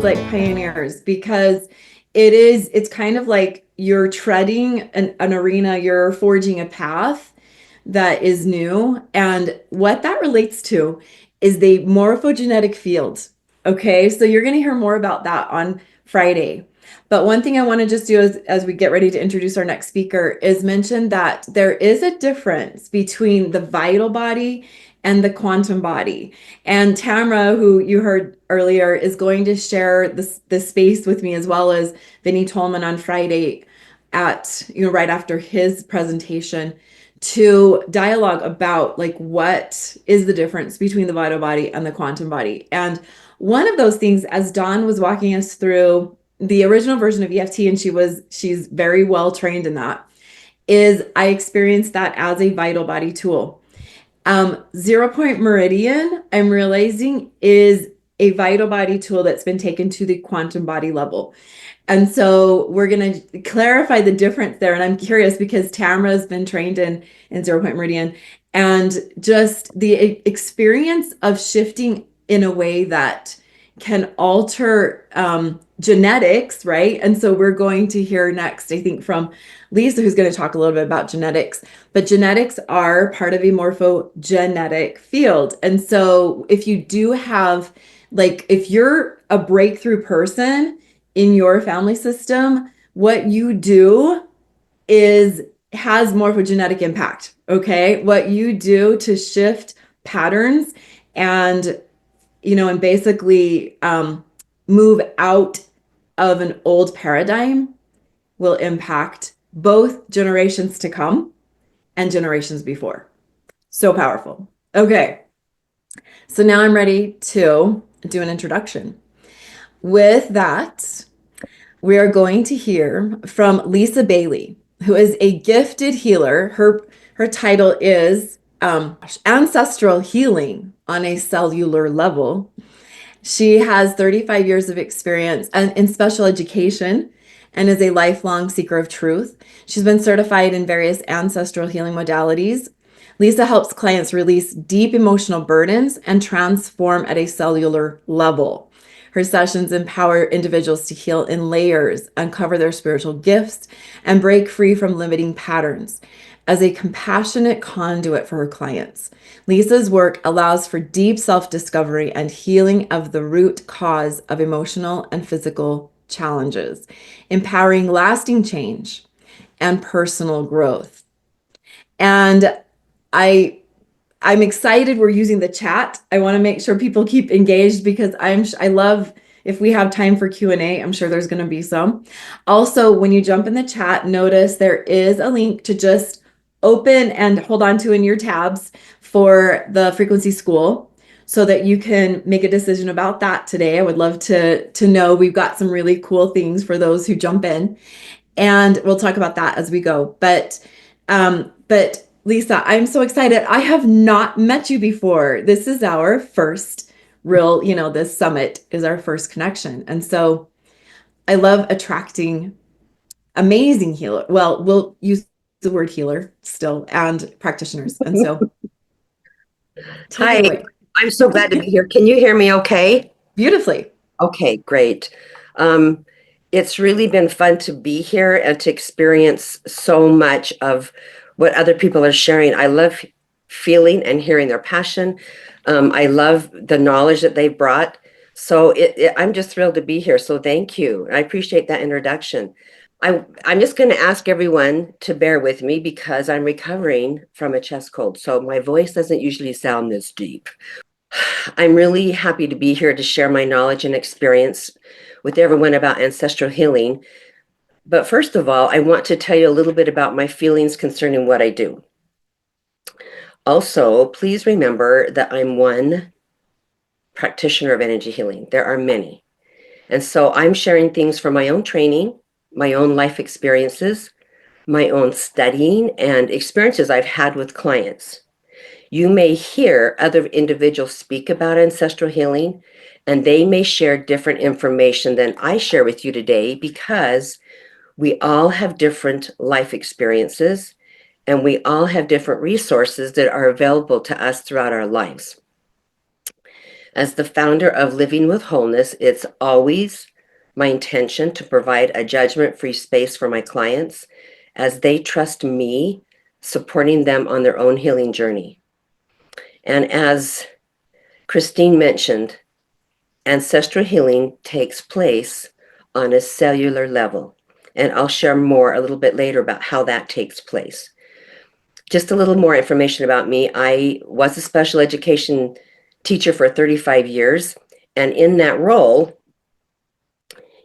feels like pioneers because it's kind of like you're treading an arena, you're forging a path that is new. And what that relates to is the morphogenetic field. Okay, so you're going to hear more about that on Friday. But one thing I want to just do as we get ready to introduce our next speaker is mention that there is a difference between the vital body and the quantum body. And Tamara, who you heard earlier, is going to share this space with me as well as Vinny Tolman on Friday at, right after his presentation to dialogue about like what is the difference between the vital body and the quantum body. And one of those things, as Dawn was walking us through the original version of EFT, and she's very well trained in that, is I experienced that as a vital body tool. 0 point meridian, I'm realizing, is a vital body tool that's been taken to the quantum body level. And so we're going to clarify the difference there. And I'm curious because Tamara's been trained in 0 point meridian, and just the experience of shifting in a way that can alter genetics, right? And so we're going to hear next, I think, from Lisa, who's going to talk a little bit about genetics. But genetics are part of a morphogenetic field. And so if you do have, like, if you're a breakthrough person in your family system, what you do has morphogenetic impact. Okay. What you do to shift patterns and, and basically move out of an old paradigm will impact both generations to come and generations before. So powerful. Okay. So now I'm ready to do an introduction. With that, we are going to hear from Lisa Bailey, who is a gifted healer. Her title is Ancestral Healing on a Cellular Level. She has 35 years of experience in special education and is a lifelong seeker of truth. She's been certified in various ancestral healing modalities. Lisa helps clients release deep emotional burdens and transform at a cellular level. Her sessions empower individuals to heal in layers, uncover their spiritual gifts, and break free from limiting patterns. As a compassionate conduit for her clients, Lisa's work allows for deep self-discovery and healing of the root cause of emotional and physical challenges, empowering lasting change and personal growth. And I'm excited we're using the chat. I want to make sure people keep engaged because I love if we have time for Q&A. I'm sure there's going to be some. Also, when you jump in the chat, notice there is a link to just open and hold on to in your tabs for the frequency school so that you can make a decision about that today. I would love to know. We've got some really cool things for those who jump in, and we'll talk about that as we go. But Lisa, I'm so excited. I have not met you before. This is our first real, this summit is our first connection. And so I love attracting amazing healer. Well, we'll use the word healer still and practitioners. And so take it Hi, away. I'm so glad to be here. Can you hear me okay? Beautifully. Okay, great. Um, it's really been fun to be here and to experience so much of what other people are sharing. I love feeling and hearing their passion. I love the knowledge that they brought. So I'm just thrilled to be here. So thank you. I appreciate that introduction. I'm just going to ask everyone to bear with me because I'm recovering from a chest cold. So my voice doesn't usually sound this deep. I'm really happy to be here to share my knowledge and experience with everyone about ancestral healing. But first of all, I want to tell you a little bit about my feelings concerning what I do. Also, please remember that I'm one practitioner of energy healing. There are many. And so I'm sharing things from my own training, my own life experiences, my own studying, and experiences I've had with clients. You may hear other individuals speak about ancestral healing, and they may share different information than I share with you today because we all have different life experiences and we all have different resources that are available to us throughout our lives. As the founder of Living with Wholeness, it's always my intention to provide a judgment-free space for my clients as they trust me, supporting them on their own healing journey. And as Christine mentioned, ancestral healing takes place on a cellular level. And I'll share more a little bit later about how that takes place. Just a little more information about me. I was a special education teacher for 35 years. And in that role,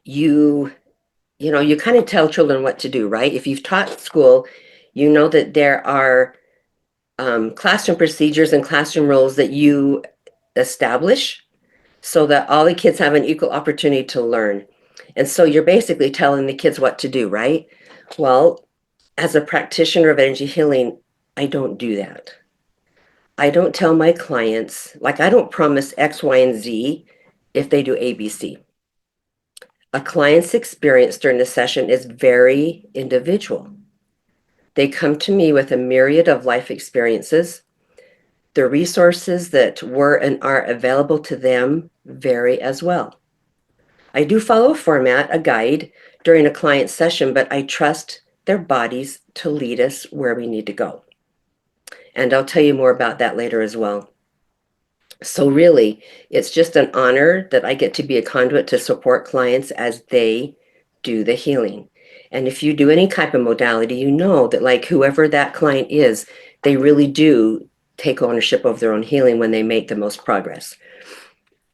you you kind of tell children what to do, right? If you've taught school, you know that there are classroom procedures and classroom rules that you establish so that all the kids have an equal opportunity to learn. And so you're basically telling the kids what to do, right? Well, as a practitioner of energy healing, I don't do that. I don't tell my clients, like I don't promise X, Y, and Z if they do ABC. A client's experience during the session is very individual. They come to me with a myriad of life experiences. The resources that were and are available to them vary as well. I do follow a format, a guide during a client session, but I trust their bodies to lead us where we need to go. And I'll tell you more about that later as well. So really, it's just an honor that I get to be a conduit to support clients as they do the healing. And if you do any type of modality, you know that like whoever that client is, they really do take ownership of their own healing when they make the most progress.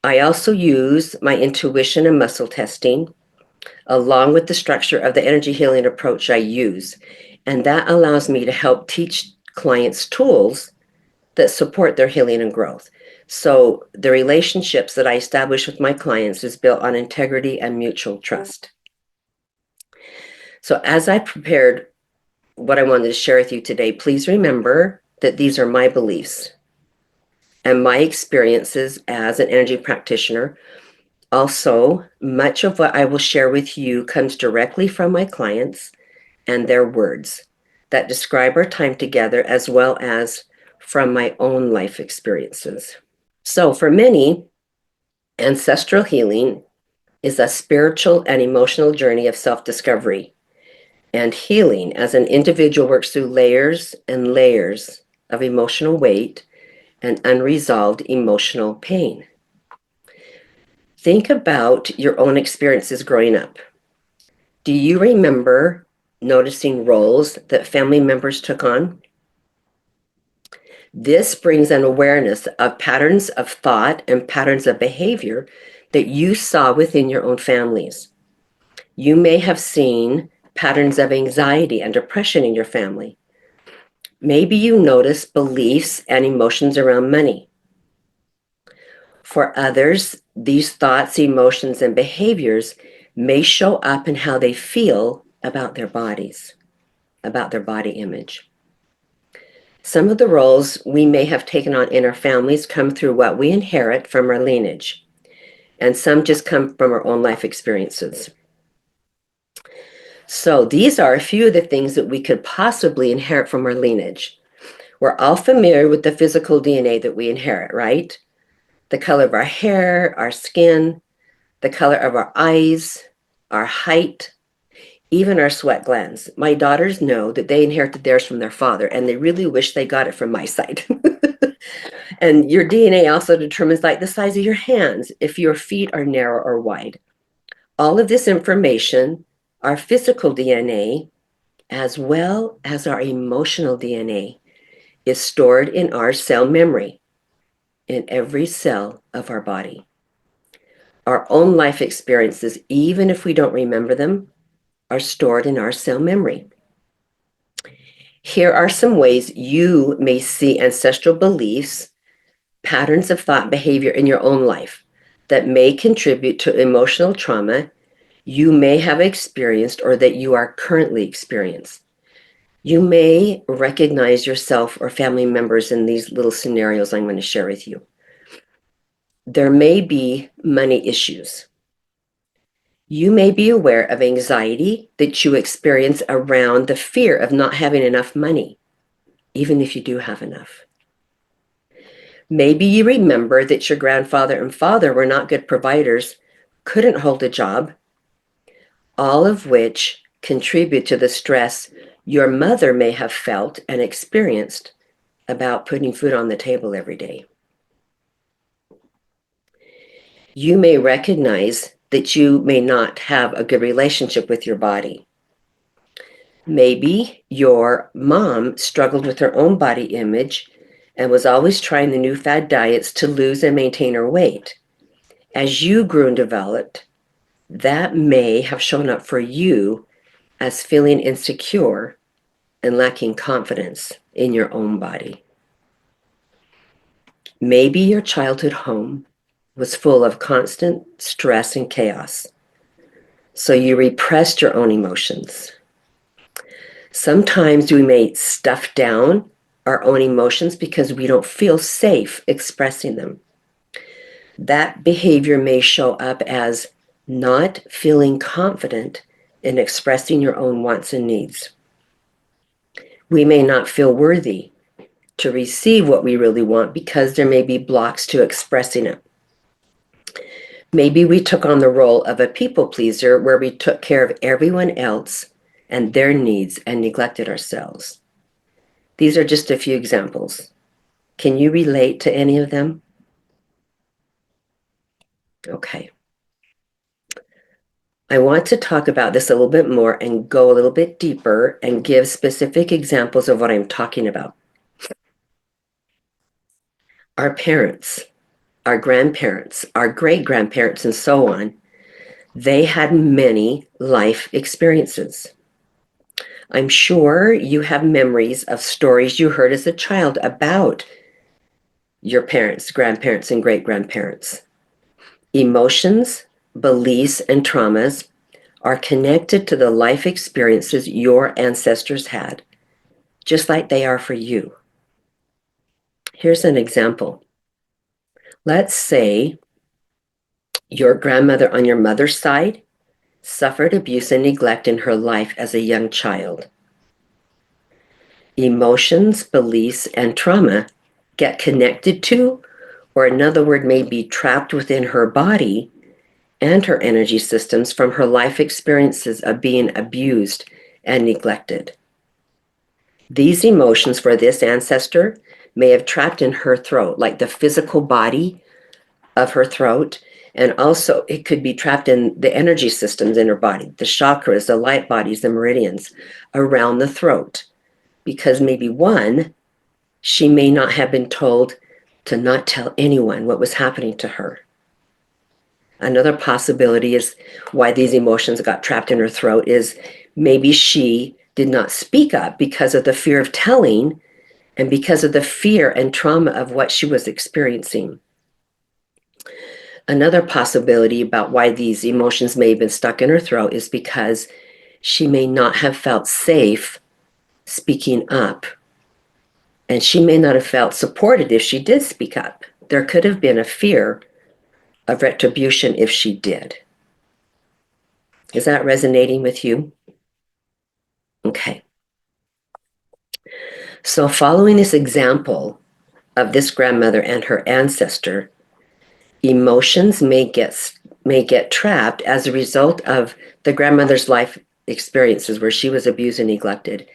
I also use my intuition and muscle testing along with the structure of the energy healing approach I use. And that allows me to help teach clients tools that support their healing and growth. So the relationships that I establish with my clients is built on integrity and mutual trust. So as I prepared what I wanted to share with you today, please remember that these are my beliefs and my experiences as an energy practitioner. Also, much of what I will share with you comes directly from my clients and their words that describe our time together, as well as from my own life experiences. So for many, ancestral healing is a spiritual and emotional journey of self-discovery and healing as an individual works through layers and layers of emotional weight and unresolved emotional pain. Think about your own experiences growing up. Do you remember noticing roles that family members took on? This brings an awareness of patterns of thought and patterns of behavior that you saw within your own families. You may have seen patterns of anxiety and depression in your family. Maybe you notice beliefs and emotions around money. For others, these thoughts, emotions, and behaviors may show up in how they feel about their bodies, about their body image. Some of the roles we may have taken on in our families come through what we inherit from our lineage, and some just come from our own life experiences. So these are a few of the things that we could possibly inherit from our lineage. We're all familiar with the physical DNA that we inherit, right? The color of our hair, our skin, the color of our eyes, our height, even our sweat glands. My daughters know that they inherited theirs from their father, and they really wish they got it from my side. And your DNA also determines like the size of your hands, if your feet are narrow or wide. All of this information, our physical DNA, as well as our emotional DNA, is stored in our cell memory, in every cell of our body. Our own life experiences, even if we don't remember them, are stored in our cell memory. Here are some ways you may see ancestral beliefs, patterns of thought behavior in your own life that may contribute to emotional trauma you may have experienced or that you are currently experiencing. You may recognize yourself or family members in these little scenarios I'm going to share with you. There may be money issues. You may be aware of anxiety that you experience around the fear of not having enough money, even if you do have enough. Maybe you remember that your grandfather and father were not good providers, couldn't hold a job, all of which contribute to the stress your mother may have felt and experienced about putting food on the table every day. You may recognize that you may not have a good relationship with your body. Maybe your mom struggled with her own body image and was always trying the new fad diets to lose and maintain her weight. As you grew and developed, that may have shown up for you as feeling insecure and lacking confidence in your own body. Maybe your childhood home was full of constant stress and chaos, so you repressed your own emotions. Sometimes we may stuff down our own emotions because we don't feel safe expressing them. That behavior may show up as not feeling confident in expressing your own wants and needs. We may not feel worthy to receive what we really want because there may be blocks to expressing it. Maybe we took on the role of a people pleaser where we took care of everyone else and their needs and neglected ourselves. These are just a few examples. Can you relate to any of them? Okay. I want to talk about this a little bit more and go a little bit deeper and give specific examples of what I'm talking about. Our parents, our grandparents, our great-grandparents, and so on, they had many life experiences. I'm sure you have memories of stories you heard as a child about your parents, grandparents, and great-grandparents. Emotions, beliefs, and traumas are connected to the life experiences your ancestors had, just like they are for you. Here's an example. Let's say your grandmother on your mother's side suffered abuse and neglect in her life as a young child. Emotions, beliefs, and trauma get connected to, or another word may be trapped within her body and her energy systems from her life experiences of being abused and neglected. These emotions for this ancestor may have trapped in her throat, like the physical body of her throat, and also it could be trapped in the energy systems in her body, the chakras, the light bodies, the meridians around the throat. Because maybe one, she may not have been told to not tell anyone what was happening to her. Another possibility is why these emotions got trapped in her throat is maybe she did not speak up because of the fear of telling and because of the fear and trauma of what she was experiencing. Another possibility about why these emotions may have been stuck in her throat is because she may not have felt safe speaking up. And she may not have felt supported if she did speak up. There could have been a fear of retribution if she did. Is that resonating with you? Okay. So following this example of this grandmother and her ancestor, emotions may get trapped as a result of the grandmother's life experiences where she was abused and neglected.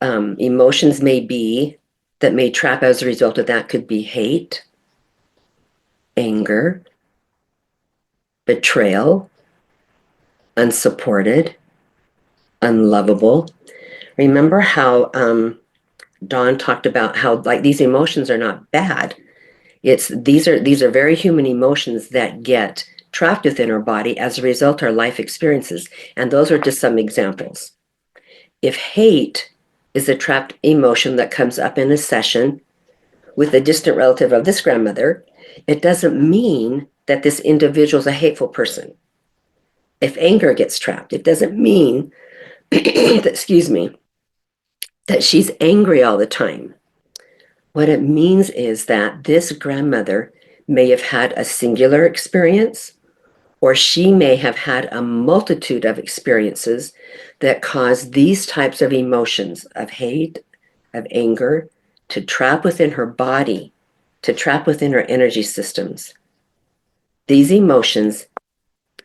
Emotions that may trap as a result of that could be hate, anger, betrayal, unsupported, unlovable. Remember how Dawn talked about how like these emotions are not bad. These are very human emotions that get trapped within our body as a result of our life experiences. And those are just some examples. If hate is a trapped emotion that comes up in a session with a distant relative of this grandmother, it doesn't mean that this individual is a hateful person. If anger gets trapped, it doesn't mean excuse me, that she's angry all the time. What it means is that this grandmother may have had a singular experience, or she may have had a multitude of experiences that cause these types of emotions of hate, of anger, to trap within her body to trap within our energy systems. These emotions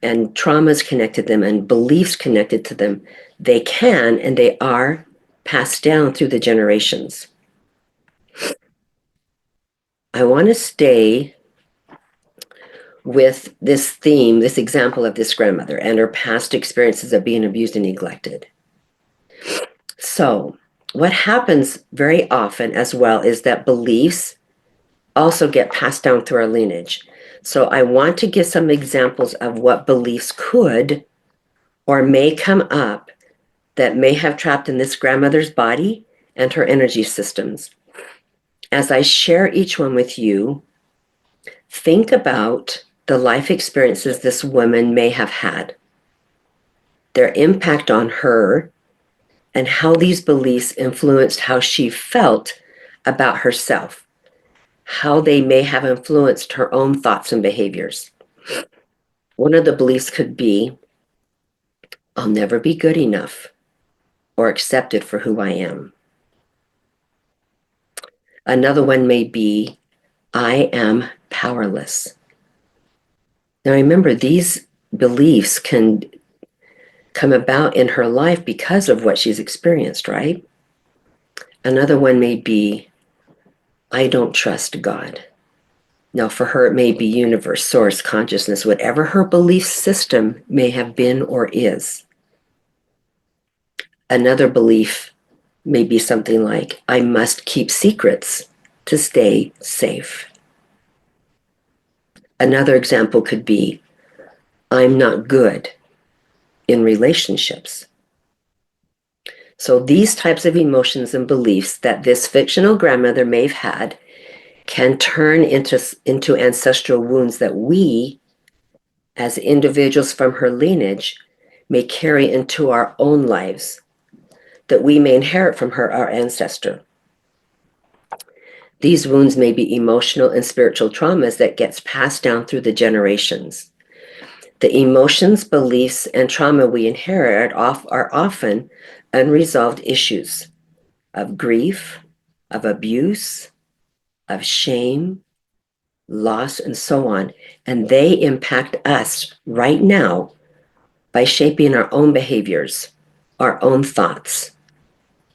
and traumas connected to them and beliefs connected to them, they can and they are passed down through the generations. I want to stay with this theme, this example of this grandmother and her past experiences of being abused and neglected. So, what happens very often as well is that beliefs also get passed down through our lineage. So, I want to give some examples of what beliefs could or may come up that may have trapped in this grandmother's body and her energy systems. As I share each one with you, think about the life experiences this woman may have had, their impact on her, and how these beliefs influenced how she felt about herself, how they may have influenced her own thoughts and behaviors. One of the beliefs could be, I'll never be good enough or accepted for who I am. Another one may be, I am powerless. Now remember, these beliefs can come about in her life because of what she's experienced, right? Another one may be, I don't trust God. Now, for her, it may be universe, source, consciousness, whatever her belief system may have been or is. Another belief may be something like, I must keep secrets to stay safe. Another example could be, I'm not good in relationships. So these types of emotions and beliefs that this fictional grandmother may have had can turn into ancestral wounds that we, as individuals from her lineage, may carry into our own lives, that we may inherit from her, our ancestor. These wounds may be emotional and spiritual traumas that gets passed down through the generations. The emotions, beliefs, and trauma we inherit are often unresolved issues of grief, of abuse, of shame, loss, and so on. And they impact us right now by shaping our own behaviors, our own thoughts,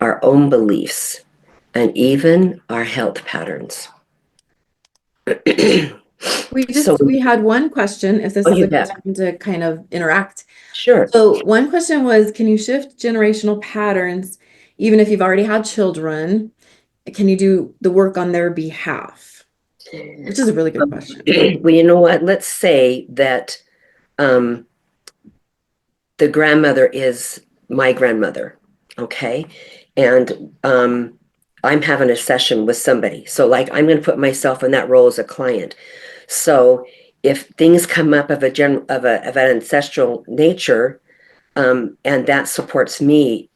our own beliefs, and even our health patterns. So, We had one question, if this oh, is you a good bet. time to kind of interact. Sure. So one question was, can you shift generational patterns even if you've already had children? Can you do the work on their behalf? Which is a really good question. Well, you know what? Let's say that um, the grandmother is my grandmother, okay? And I'm having a session with somebody. So, like, I'm going to put myself in that role as a client. So, if things come up of an ancestral nature, and that supports me,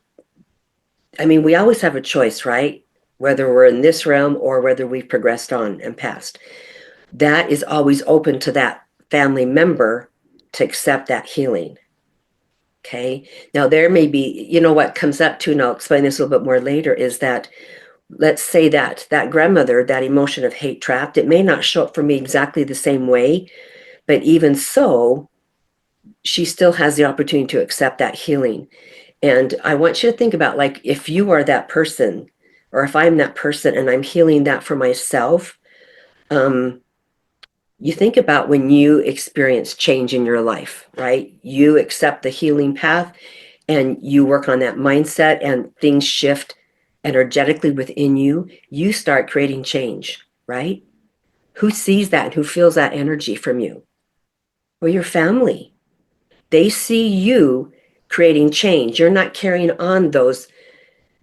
I mean, we always have a choice, right? Whether we're in this realm or whether we've progressed on and passed. That is always open to that family member to accept that healing. Okay. Now, there may be, what comes up to, and I'll explain this a little bit more later, is that let's say that that grandmother, that emotion of hate trapped, it may not show up for me exactly the same way, but even so, she still has the opportunity to accept that healing. And I want you to think about, like, if you are that person, or if I'm that person and I'm healing that for myself, um, you think about when you experience change in your life, right? You accept the healing path and you work on that mindset and things shift energetically within you, you start creating change, right? Who sees that and who feels that energy from you? Well, your family. They see you creating change. You're not carrying on those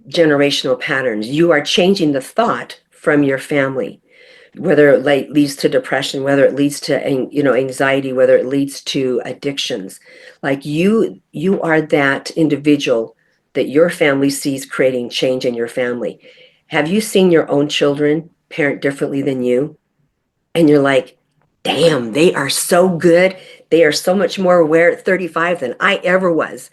generational patterns. You are changing the thought from your family, whether it leads to depression, whether it leads to anxiety, whether it leads to addictions. Like you are that individual that your family sees creating change in your family. Have you seen your own children parent differently than you? And you're like, damn, they are so good. They are so much more aware at 35 than I ever was.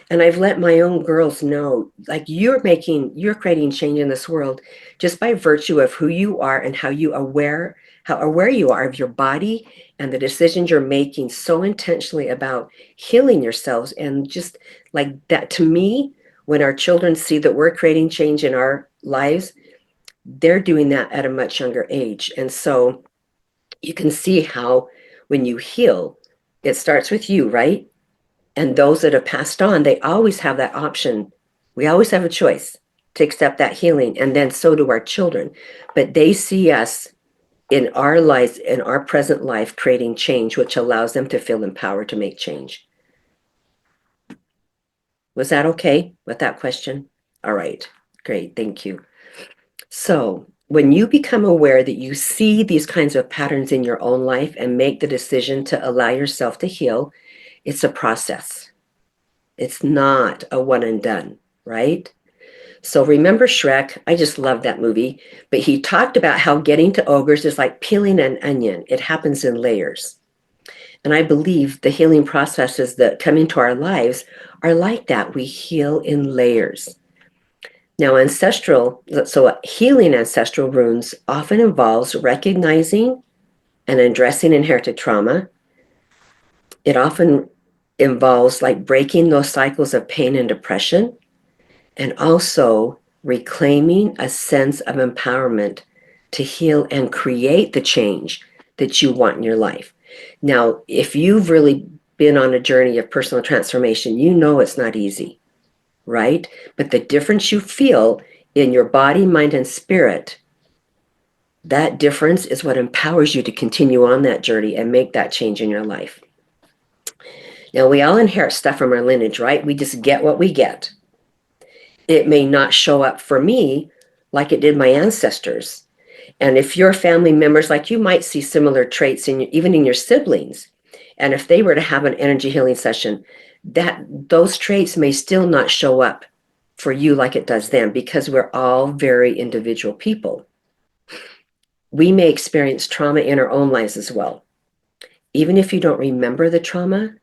And I've let my own girls know, like you're creating change in this world just by virtue of who you are and how aware you are of your body and the decisions you're making so intentionally about healing yourselves. And just like that, to me, when our children see that we're creating change in our lives, they're doing that at a much younger age. And so you can see how when you heal, it starts with you, right? And those that have passed on, they always have that option. We always have a choice to accept that healing. And then so do our children. But they see us in our lives, in our present life, creating change, which allows them to feel empowered to make change. Was that okay with that question? All right, great, thank you. So, when you become aware that you see these kinds of patterns in your own life and make the decision to allow yourself to heal, it's a process. It's not a one and done, right? So remember Shrek? I just love that movie. But he talked about how getting to ogres is like peeling an onion, it happens in layers. And I believe the healing processes that come into our lives are like that. We heal in layers. Now, healing ancestral wounds often involves recognizing and addressing inherited trauma. It often involves like breaking those cycles of pain and depression, and also reclaiming a sense of empowerment to heal and create the change that you want in your life. Now, if you've really been on a journey of personal transformation, you know it's not easy, right? But the difference you feel in your body, mind, and spirit, that difference is what empowers you to continue on that journey and make that change in your life. Now, we all inherit stuff from our lineage, right? We just get what we get. It may not show up for me like it did my ancestors. And if your family members, like you might see similar traits even in your siblings. And if they were to have an energy healing session, that those traits may still not show up for you like it does them, because we're all very individual people. We may experience trauma in our own lives as well. Even if you don't remember the trauma,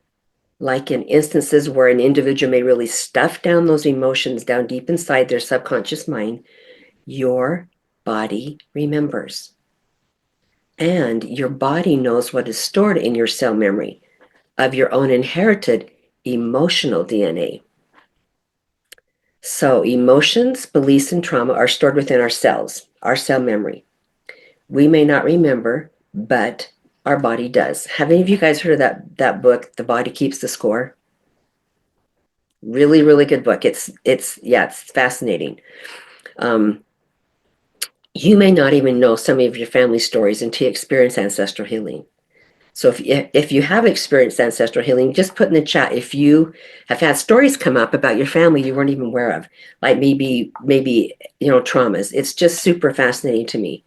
like in instances where an individual may really stuff down those emotions down deep inside their subconscious mind, your body remembers. And your body knows what is stored in your cell memory of your own inherited emotional DNA. So, emotions, beliefs, and trauma are stored within our cells, our cell memory. We may not remember, but our body does. Have any of you guys heard of that book, The Body Keeps the Score? Really, really good book. It's fascinating. Um, you may not even know some of your family stories until you experience ancestral healing. So if you have experienced ancestral healing, just put in the chat if you have had stories come up about your family you weren't even aware of, like maybe traumas. It's just super fascinating to me.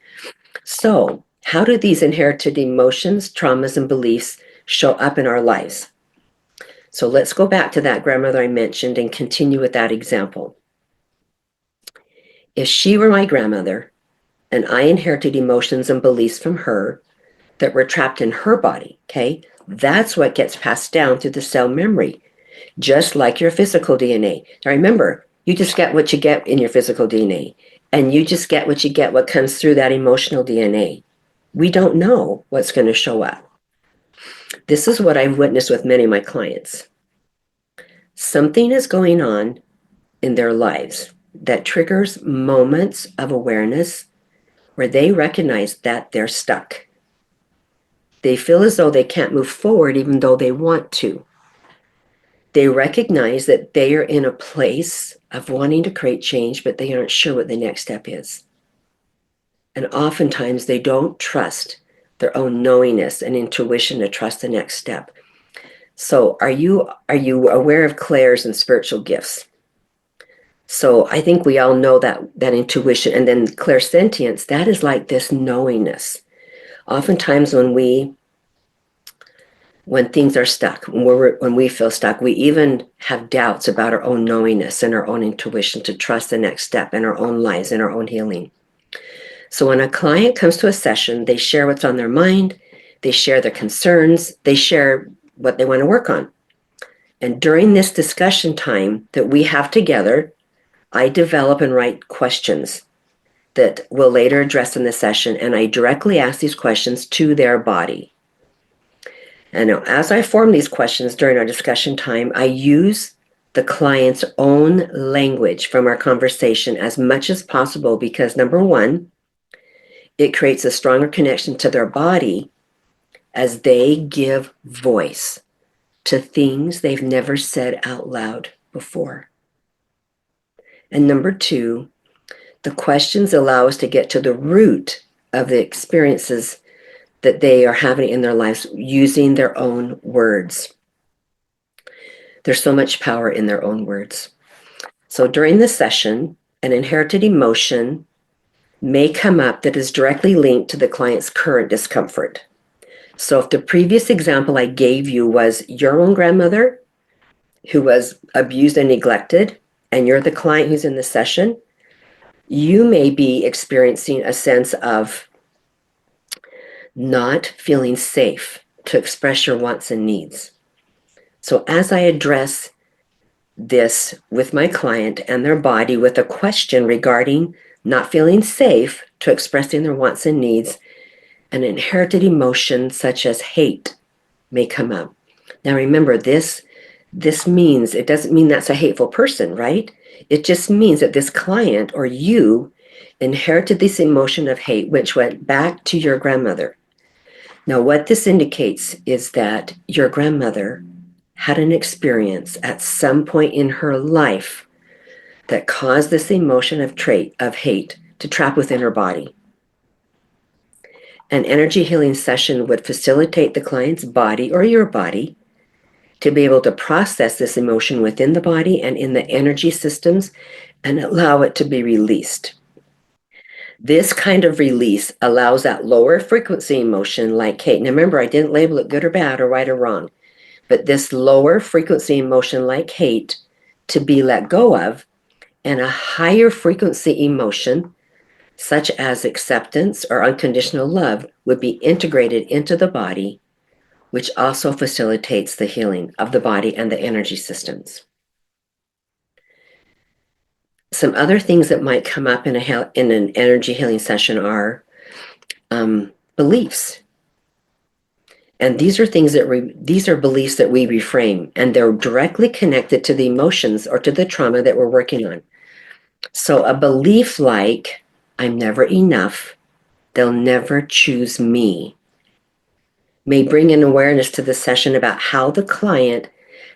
So how do these inherited emotions, traumas, and beliefs show up in our lives? So let's go back to that grandmother I mentioned and continue with that example. If she were my grandmother and I inherited emotions and beliefs from her that were trapped in her body, okay, that's what gets passed down through the cell memory, just like your physical DNA. Now remember, you just get what you get in your physical DNA, and you just get what comes through that emotional DNA. We don't know what's going to show up. This is what I've witnessed with many of my clients. Something is going on in their lives that triggers moments of awareness where they recognize that they're stuck. They feel as though they can't move forward even though they want to. They recognize that they are in a place of wanting to create change, but they aren't sure what the next step is. And oftentimes they don't trust their own knowingness and intuition to trust the next step. So are you aware of clairs and spiritual gifts? So I think we all know that intuition, and then clairsentience, that is like this knowingness. Oftentimes when things are stuck, when we feel stuck, we even have doubts about our own knowingness and our own intuition to trust the next step in our own lives, in our own healing. So when a client comes to a session, they share what's on their mind, they share their concerns, they share what they want to work on. And during this discussion time that we have together, I develop and write questions that we'll later address in the session, and I directly ask these questions to their body. And as I form these questions during our discussion time, I use the client's own language from our conversation as much as possible because, number one, it creates a stronger connection to their body as they give voice to things they've never said out loud before. And number two, the questions allow us to get to the root of the experiences that they are having in their lives using their own words. There's so much power in their own words. So during the session, an inherited emotion may come up that is directly linked to the client's current discomfort. So if the previous example I gave you was your own grandmother who was abused and neglected, and you're the client who's in the session, you may be experiencing a sense of not feeling safe to express your wants and needs. So as I address this with my client and their body with a question regarding not feeling safe to expressing their wants and needs, an inherited emotion such as hate may come up. Now remember, this means, it doesn't mean that's a hateful person, right? It just means that this client or you inherited this emotion of hate, which went back to your grandmother. Now, what this indicates is that your grandmother had an experience at some point in her life that caused this emotion of hate to trap within her body. An energy healing session would facilitate the client's body or your body to be able to process this emotion within the body and in the energy systems and allow it to be released. This kind of release allows that lower frequency emotion like hate. Now remember, I didn't label it good or bad or right or wrong, but this lower frequency emotion like hate to be let go of, and a higher frequency emotion such as acceptance or unconditional love would be integrated into the body, which also facilitates the healing of the body and the energy systems. Some other things that might come up in an energy healing session are beliefs. And these are these are beliefs that we reframe, and they're directly connected to the emotions or to the trauma that we're working on. So a belief like, I'm never enough, they'll never choose me, may bring an awareness to the session about how the client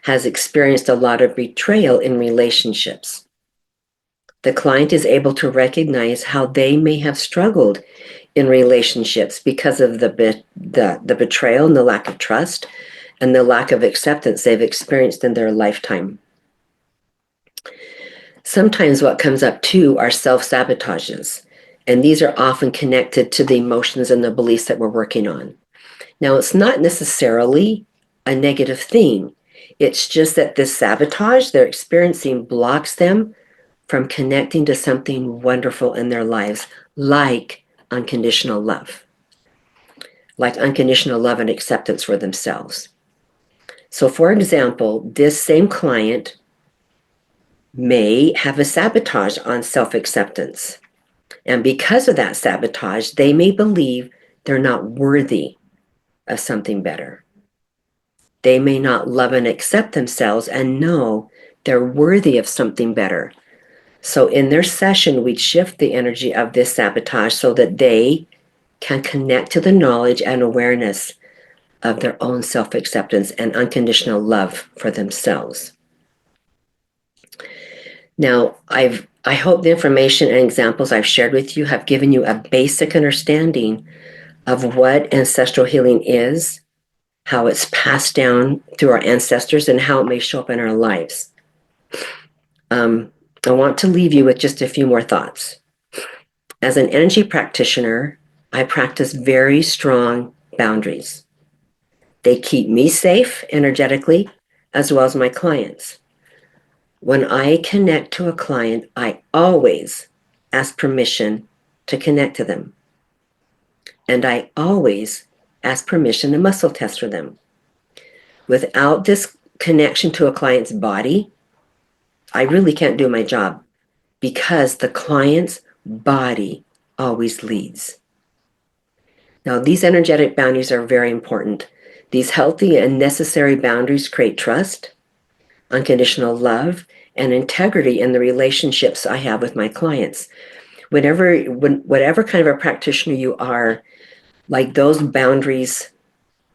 has experienced a lot of betrayal in relationships. The client is able to recognize how they may have struggled in relationships because of the betrayal and the lack of trust and the lack of acceptance they've experienced in their lifetime. Sometimes what comes up too are self-sabotages, and these are often connected to the emotions and the beliefs that we're working on. Now, it's not necessarily a negative thing. It's just that this sabotage they're experiencing blocks them from connecting to something wonderful in their lives, like unconditional love, and acceptance for themselves. So, for example, this same client may have a sabotage on self-acceptance. And because of that sabotage, they may believe they're not worthy of something better. They may not love and accept themselves and know they're worthy of something better. So in their session, we'd shift the energy of this sabotage so that they can connect to the knowledge and awareness of their own self-acceptance and unconditional love for themselves. Now, I hope the information and examples I've shared with you have given you a basic understanding of what ancestral healing is, how it's passed down through our ancestors, and how it may show up in our lives. I want to leave you with just a few more thoughts. As an energy practitioner, I practice very strong boundaries. They keep me safe energetically, as well as my clients. When I connect to a client, I always ask permission to connect to them. And I always ask permission to muscle test for them. Without this connection to a client's body, I really can't do my job because the client's body always leads. Now, these energetic boundaries are very important. These healthy and necessary boundaries create trust, unconditional love, and integrity in the relationships I have with my clients. Whatever kind of a practitioner you are, like those boundaries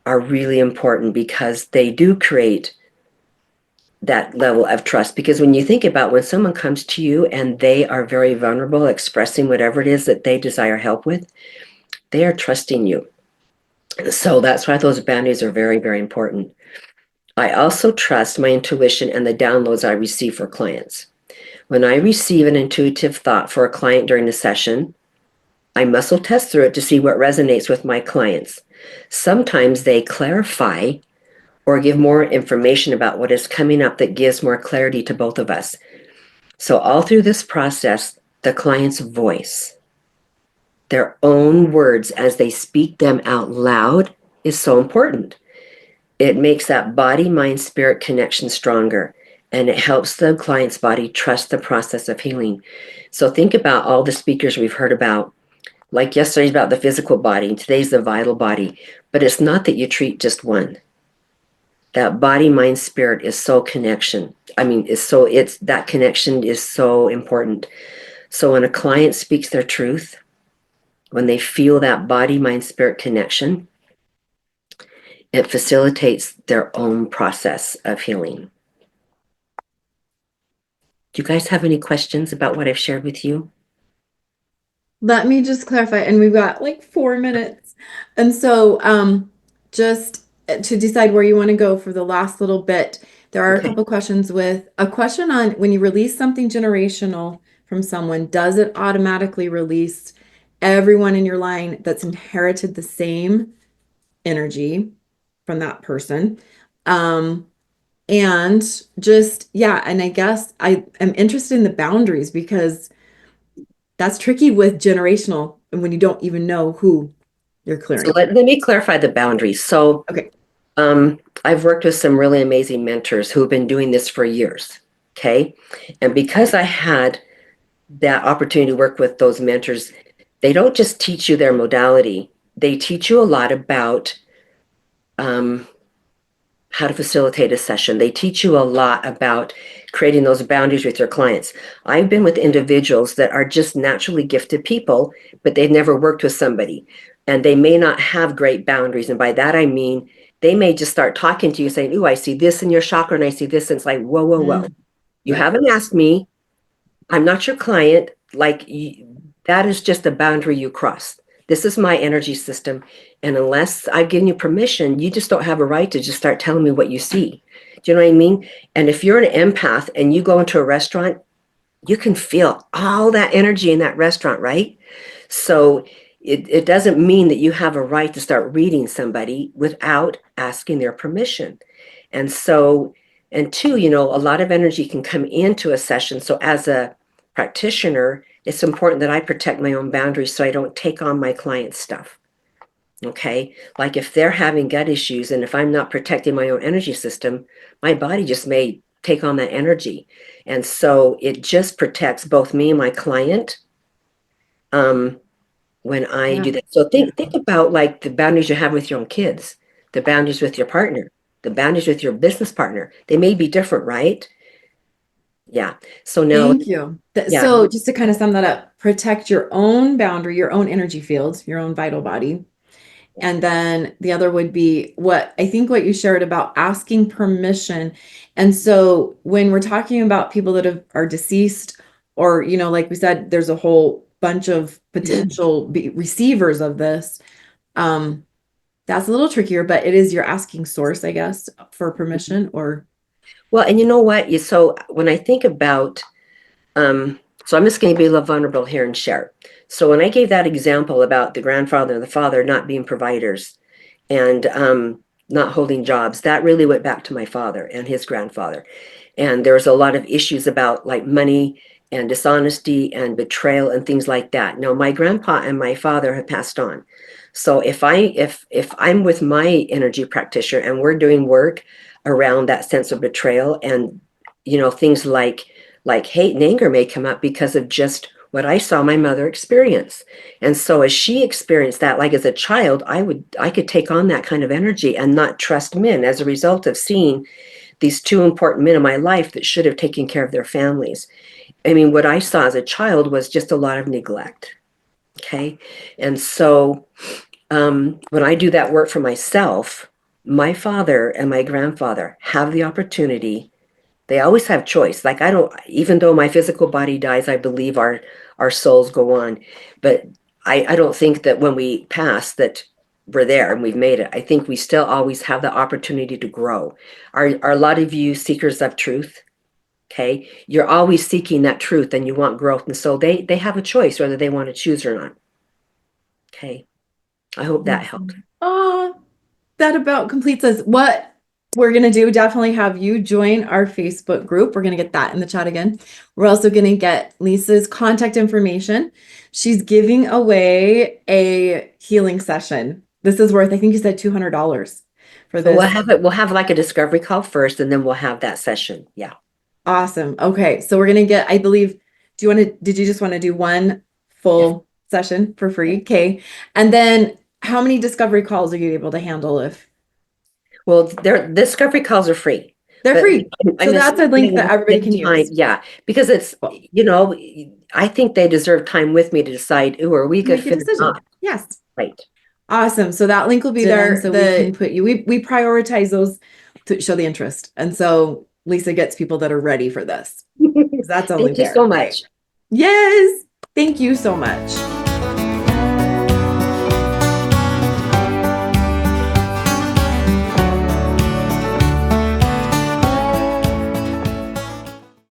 are really important because they do create that level of trust. Because when you think about when someone comes to you and they are very vulnerable, expressing whatever it is that they desire help with, they are trusting you. So that's why those boundaries are very, very important. I also trust my intuition and the downloads I receive for clients. When I receive an intuitive thought for a client during a session, I muscle test through it to see what resonates with my clients. Sometimes they clarify or give more information about what is coming up that gives more clarity to both of us. So, all through this process, the client's voice, their own words as they speak them out loud, is so important. It makes that body, mind, spirit connection stronger, and it helps the client's body trust the process of healing. So, think about all the speakers we've heard about. Like yesterday's about the physical body, today's the vital body. But it's not that you treat just one. That body, mind, spirit is so connection. I mean, it's that connection is so important. So when a client speaks their truth, when they feel that body, mind, spirit connection, it facilitates their own process of healing. Do you guys have any questions about what I've shared with you? Let me just clarify, and we've got like 4 minutes. And so, just to decide where you want to go for the last little bit, there are a Okay. couple questions with a question on when you release something generational from someone, does it automatically release everyone in your line that's inherited the same energy from that person? Um, and just, yeah, and I guess I am interested in the boundaries because that's tricky with generational and when you don't even know who you're So clearing. let me clarify the boundaries. So Okay. I've worked with some really amazing mentors who've been doing this for years. Okay. And because I had that opportunity to work with those mentors, they don't just teach you their modality, they teach you a lot about um, how to facilitate a session. They teach you a lot about creating those boundaries with your clients. I've been with individuals that are just naturally gifted people, but they've never worked with somebody and they may not have great boundaries. And by that, I mean, they may just start talking to you saying, "Ooh, I see this in your chakra and I see this." And it's like, whoa, whoa, whoa. Mm, You right. haven't asked me. I'm not your client. That is just a boundary you crossed. This is my energy system. And unless I've given you permission, you just don't have a right to just start telling me what you see. Do you know what I mean? And if you're an empath and you go into a restaurant, you can feel all that energy in that restaurant, right? So it doesn't mean that you have a right to start reading somebody without asking their permission. And so, and two, a lot of energy can come into a session. So as a practitioner, it's important that I protect my own boundaries so I don't take on my client's stuff. Okay. Like if they're having gut issues and if I'm not protecting my own energy system, my body just may take on that energy. And so it just protects both me and my client um, when I Yeah. do that. So think about like the boundaries you have with your own kids, the boundaries with your partner, the boundaries with your business partner. They may be different, right? Yeah. So now, Thank you. yeah. So just to kind of sum that up, protect your own boundary, your own energy field, your own vital body. And then the other would be what I think what you shared about asking permission. And so when we're talking about people that are deceased, or, like we said, there's a whole bunch of potential receivers of this. Um, that's a little trickier, but it is your asking source, I guess, for permission or Well, and you know what? So when I think about, so I'm just going to be a little vulnerable here and share. So when I gave that example about the grandfather and the father not being providers and not holding jobs, that really went back to my father and his grandfather. And there's a lot of issues about like money and dishonesty and betrayal and things like that. Now, my grandpa and my father have passed on. So if I'm with my energy practitioner and we're doing work, around that sense of betrayal. And, things like hate and anger may come up because of just what I saw my mother experience. And so as she experienced that, like as a child, I could take on that kind of energy and not trust men as a result of seeing these two important men in my life that should have taken care of their families. I mean, what I saw as a child was just a lot of neglect. Okay. And so when I do that work for myself, my father and my grandfather have the opportunity. They always have choice. Like I don't, even though my physical body dies, I believe our souls go on. But I don't think that when we pass that we're there and we've made it. I think we still always have the opportunity to grow. Are a lot of you seekers of truth? Okay. You're always seeking that truth and you want growth. And so they have a choice whether they want to choose or not. Okay. I hope that helped. Oh, that about completes us. What we're going to do, definitely have you join our Facebook group. We're going to get that in the chat again. We're also going to get Lisa's contact information. She's giving away a healing session. This is worth, I think you said $200 for So this. we'll have like a discovery call first and then we'll have that session. Yeah. Awesome. Okay. So we're going to get, I believe, did you just want to do one Yes. full session for free? Okay. And then how many discovery calls are you able to handle if Well, their discovery calls are free, they're but free? I'm So that's a link that everybody can time. use. Yeah, because it's, Cool. I think they deserve time with me to decide, ooh, are we a good Make a fit or decision. not? Yes. Right. Awesome. So that link will be there. So we can put you, we prioritize those to show the interest. And so Lisa gets people that are ready for this. That's only Thank you fair, so right? much. Yes. Thank you so much.